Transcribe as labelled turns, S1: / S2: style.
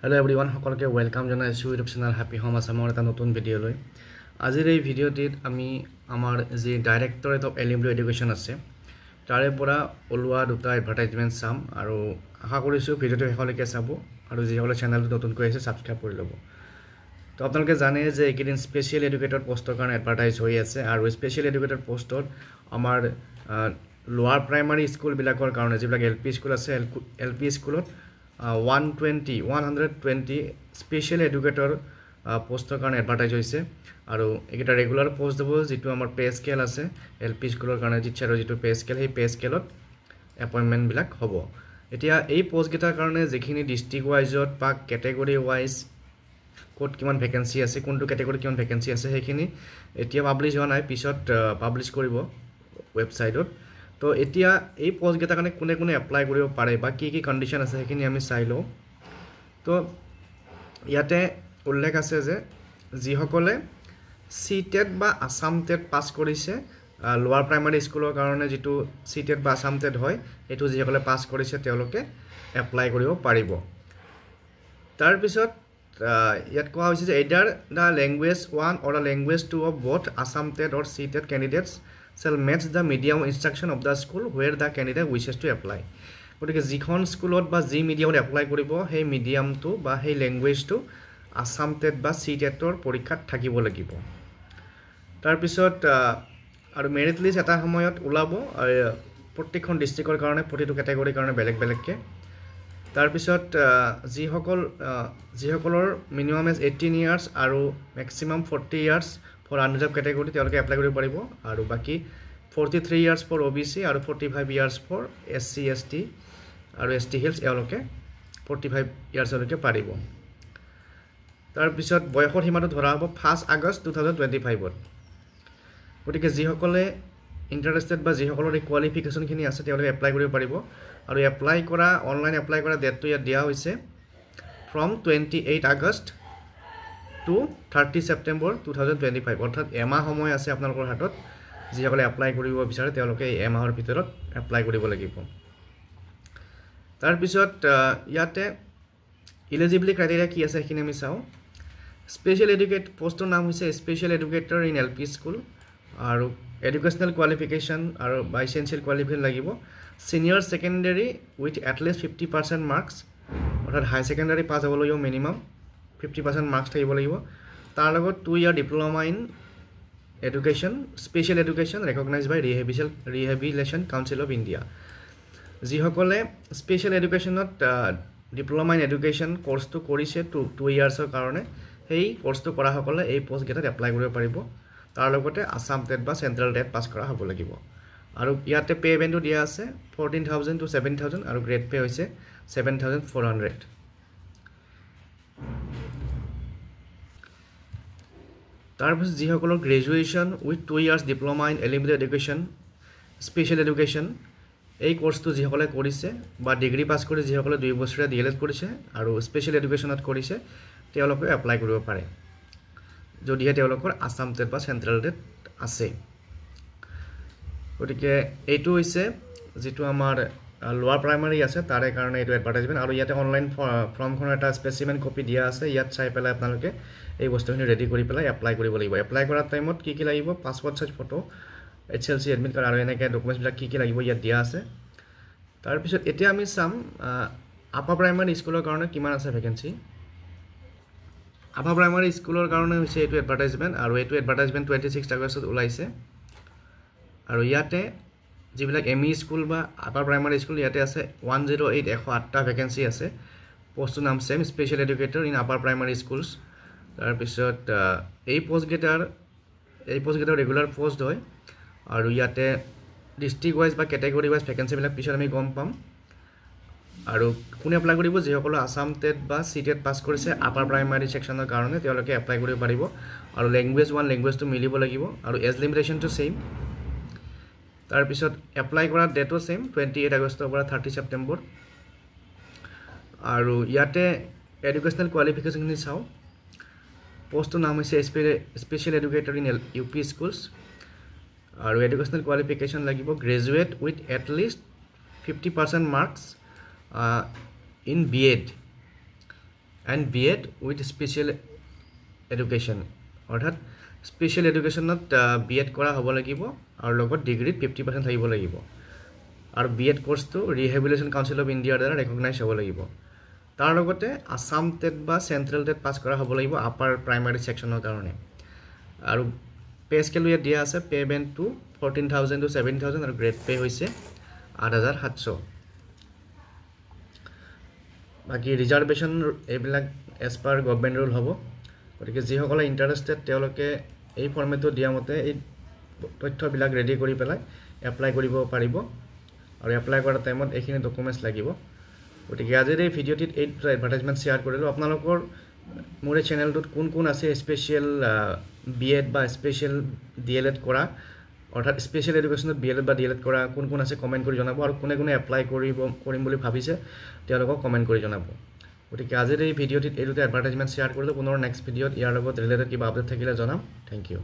S1: Hello everyone, সকলকে welcome জানাইছো YouTube channel happy home আসামৰ এটা নতুন ভিডিও লৈ। আজিৰ এই ভিডিওটিত আমি আমাৰ যে ডাইৰেক্টৰেট অফ এলিমেণ্টাৰী এডুকেশ্যন আছে তাৰে পৰা ওলোৱা দুটা এডভাৰটাইজমেন্ট চাম আৰু আশা কৰিছো ভিডিওটো শেষলৈকে চাব আৰু যিসকলে চেনেলটো নতুনকৈ আছে সাবস্ক্ৰাইব কৰি ল'ব। তো আপোনালোকে জানে যে এইকেইদিন স্পেচিয়েল এডুকেটেড পোষ্টৰ কাৰণে এডভাৰটাইজ হৈ আছে আৰু স্পেচিয়েল এডুকেটেড পোষ্টত আমাৰ লোৱাৰ প্ৰাইমাৰী স্কুলবিলাকৰ কাৰণে যিবিলাক এলপি স্কুল আছে এলপি স্কুলত 120 স্পেচিয়েল এডুকেটৰ পোষ্টৰ কাৰণে এডভাৰটাইজ হৈছে আৰু এইকেইটা ৰেগুলাৰ পোষ্ট হ'ব যিটো আমাৰ পে স্কেল আছে এলপি স্কুলৰ কাৰণে টিচাৰৰ যিটো পে স্কেল সেই পে স্কেলত এপইণ্টমেণ্টবিলাক হ'ব। এতিয়া এই পোষ্টকেইটাৰ কাৰণে যিখিনি ডিষ্ট্ৰিক্ট ৱাইজত বা কেটেগৰী ৱাইজ ক'ত কিমান ভেকেঞ্চি আছে কোনটো কেটেগৰীত কিমান ভেকেঞ্চি আছে সেইখিনি এতিয়া পাব্লিছ হোৱা নাই, পিছত পাব্লিছ কৰিব ৱেবছাইটত। তো এতিয়া এই পোষ্টকেইটাৰ কাৰণে কোনে কোনে এপ্লাই কৰিব পাৰে বা কি কি কণ্ডিশ্যন আছে সেইখিনি আমি চাই লওঁ। তো ইয়াতে উল্লেখ আছে যে যিসকলে CTET বা আসাম টেট পাছ কৰিছে লোৱাৰ প্ৰাইমাৰী স্কুলৰ কাৰণে যিটো CTET বা আসাম টেট হয় সেইটো যিসকলে পাছ কৰিছে তেওঁলোকে এপ্লাই কৰিব পাৰিব। তাৰপিছত ইয়াত কোৱা হৈছে যে either the language 1 or the language 2 of both Assam TET or CTET candidates shall match the medium instruction of the school where the candidate wishes to apply. গতিকে যিখন স্কুলত বা যি মিডিয়ামত এপ্লাই কৰিব সেই মিডিয়ামটো বা সেই লেংগুৱেজটো আসাম টেট বা CTETৰ পৰীক্ষাত থাকিব লাগিব। তাৰপিছত আৰু মেৰিট লিষ্ট এটা সময়ত ওলাব প্ৰত্যেকখন ডিষ্ট্ৰিক্টৰ কাৰণে প্ৰতিটো কেটেগৰীৰ কাৰণে বেলেগ বেলেগকৈ। তাৰপিছত যিসকলৰ মিনিমাম এজ 18 ইয়াৰ্ছ আৰু maximum 40 years for unreserved category তেওঁলোকে এপ্লাই কৰিব পাৰিব আৰু বাকী 43 ইয়াৰ্ছ ফৰ OBC আৰু 45 ইয়াৰ্ছ ফৰ SC ST আৰু ST হিলছ এওঁলোকে 45 ইয়াৰ্ছলৈকে পাৰিব। তাৰপিছত বয়সৰ সীমাটো ধৰা হ'ব 1 আগষ্ট 2025ত। গতিকে যিসকলে ইণ্টাৰেষ্টেড বা যিসকলৰ এই কোৱালিফিকেশ্যনখিনি আছে তেওঁলোকে এপ্লাই কৰিব পাৰিব আৰু এপ্লাই কৰা অনলাইন এপ্লাই কৰা ডেটটো ইয়াত দিয়া হৈছে ফ্ৰম 28 আগষ্ট টু 30 ছেপ্টেম্বৰ 2025, অৰ্থাৎ এমাহ সময় আছে আপোনালোকৰ হাতত। যিসকলে এপ্লাই কৰিব বিচাৰে তেওঁলোকে এই এমাহৰ ভিতৰত এপ্লাই কৰিব লাগিব। তাৰপিছত ইয়াতে ইলিজিবিলিটি ক্ৰাইটেৰিয়া কি আছে সেইখিনি আমি চাওঁ। স্পেচিয়েল এডুকেট পোষ্টৰ নাম হৈছে special educator in LP school আৰু এডুকেশ্যনেল কোৱালিফিকেশ্যন আৰু বা এছেঞ্চিয়েল কোৱালিফিকেশ্যন লাগিব senior secondary with at least 50% marks, অৰ্থাৎ হাই ছেকেণ্ডেৰী পাছ হ'ব লাগিব মিনিমাম 50% মাৰ্কছ থাকিব লাগিব। তাৰ লগত 2 year diploma in education special education recognise by rehabilitation council of India. যিসকলে স্পেচিয়েল এডুকেশ্যনত ডিপ্ল'মা ইন এডুকেশ্যন কোৰ্চটো কৰিছে 2 ইয়াৰ্ছৰ কাৰণে সেই কোৰ্চটো কৰাসকলে এই পোষ্টকেইটাত এপ্লাই কৰিব পাৰিব। তাৰ লগতে আসাম টেট বা চেণ্ট্ৰেল টেট পাছ কৰা হ'ব লাগিব আৰু ইয়াতে পে' বেণ্ডটো দিয়া আছে 14,000 to 7,000 আৰু গ্ৰেড পে' হৈছে 7,400। তাৰপিছত যিসকলৰ graduation with 2 years diploma in elementary education special education এই কোৰ্চটো যিসকলে কৰিছে বা ডিগ্ৰী পাছ কৰি যিসকলে 2 বছৰীয়া DLED কৰিছে আৰু স্পেচিয়েল এডুকেশ্যনত কৰিছে তেওঁলোকে এপ্লাই কৰিব পাৰে যদিহে তেওঁলোকৰ আসাম টেট বা চেণ্ট্ৰেল টেট আছে। গতিকে এইটো হৈছে যিটো আমাৰ লোৱাৰ প্ৰাইমাৰী আছে তাৰে কাৰণে এইটো এডভাৰটাইজমেণ্ট আৰু ইয়াতে অনলাইন ফৰ্মখনৰ এটা স্পেচিমেন কপি দিয়া আছে। ইয়াত চাই পেলাই আপোনালোকে এই বস্তুখিনি ৰেডি কৰি পেলাই এপ্লাই কৰিব লাগিব। এপ্লাই কৰাৰ টাইমত কি কি লাগিব passport size photo HLC admit card আৰু এনেকৈ ডকুমেণ্টছবিলাক কি কি লাগিব ইয়াত দিয়া আছে। তাৰপিছত এতিয়া আমি চাম আপাৰ প্ৰাইমাৰী স্কুলৰ কাৰণে কিমান আছে ভেকেঞ্চি। আপাৰ প্ৰাইমাৰী স্কুলৰ কাৰণে হৈছে এইটো এডভাৰটাইজমেণ্ট আৰু এইটো এডভাৰটাইজমেণ্ট 26 আগষ্টত ওলাইছে আৰু ইয়াতে যিবিলাক ME স্কুল বা আপাৰ প্ৰাইমাৰী স্কুল ইয়াতে আছে 108টা ভেকেঞ্চি আছে। পোষ্টটোৰ নাম same special educator in upper primary schools. তাৰপিছত এই পোষ্টকেইটাৰ ৰেগুলাৰ পোষ্ট হয় আৰু ইয়াতে ডিষ্ট্ৰিক্ট ৱাইজ বা কেটেগৰী ৱাইজ ভেকেঞ্চিবিলাক পিছত আমি গম পাম। আৰু কোনে এপ্লাই কৰিব যিসকলে আসাম টেট বা CTET পাছ কৰিছে আপাৰ প্ৰাইমাৰী ছেকশ্যনৰ কাৰণে তেওঁলোকে এপ্লাই কৰিব পাৰিব আৰু লেংগুৱেজ 1 লেংগুৱেজটো মিলিব লাগিব আৰু এজ লিমিটেশ্যনটো ছেইম। তাৰপিছত এপ্লাই কৰা ডেটো ছেইম 28 আগষ্টৰ পৰা 30 ছেপ্টেম্বৰ আৰু ইয়াতে এডুকেশ্যনেল কোৱালিফিকেশ্যনখিনি চাওঁ। পোষ্টটোৰ নাম হৈছে special educator in UP schools আৰু এডুকেশ্যনেল কোৱালিফিকেশ্যন লাগিব graduate with at least 50% marks in B.Ed and BEd with special education অৰ্থাৎ স্পেচিয়েল এডুকেশ্যনত BEd কৰা হ'ব লাগিব আৰু লগত ডিগ্ৰীত 50% থাকিব লাগিব আৰু BEd কোৰ্চটো ৰিহেবিলিটেশ্যন কাউন্সিল অফ ইণ্ডিয়াৰ দ্বাৰা ৰেকগনাইজ হ'ব লাগিব তাৰ লগতে আসাম টেট বা চেণ্ট্ৰেল টেট পাছ কৰা হ'ব লাগিব আপাৰ প্ৰাইমাৰী ছেকশ্যনৰ কাৰণে আৰু পে স্কেল ইয়াত দিয়া আছে পে বেণ্ডটো 14,000 to 7,000 আৰু গ্ৰেড পে হৈছে 8,700 বাকি ৰিজাৰ্ভেশ্যন এইবিলাক এজ পাৰ গভৰ্ণমেণ্ট ৰুল হ'ব গতিকে যিসকলে ইণ্টাৰেষ্টেড তেওঁলোকে এই ফৰ্মেটটো দিয়া মতে এই তথ্যবিলাক ৰেডি কৰি পেলাই এপ্লাই কৰিব পাৰিব আৰু এপ্লাই কৰাৰ টাইমত এইখিনি ডকুমেণ্টছ লাগিব গতিকে আজিৰ এই ভিডিঅ'টিত এই এডভাৰটাইজমেণ্ট শ্বেয়াৰ কৰিলোঁ আপোনালোকৰ মোৰ এই চেনেলটোত কোন আছে স্পেচিয়েল BEd বা স্পেচিয়েল DLED কৰা অৰ্থাৎ স্পেচিয়েল এডুকেশ্যনত BLED বা DLED কৰা কোন আছে কমেণ্ট কৰি জনাব আৰু কোনে এপ্লাই কৰিম বুলি ভাবিছে তেওঁলোকক কমেণ্ট কৰি জনাব গতিকে আজিৰ এই ভিডিঅ'টিত এই দুটা এডভাৰটাইজমেণ্ট শ্বেয়াৰ কৰিলোঁ পুনৰ নেক্সট ভিডিঅ'ত ইয়াৰ লগত ৰিলেটেড কিবা আপডেট থাকিলে জনাম থেংক ইউ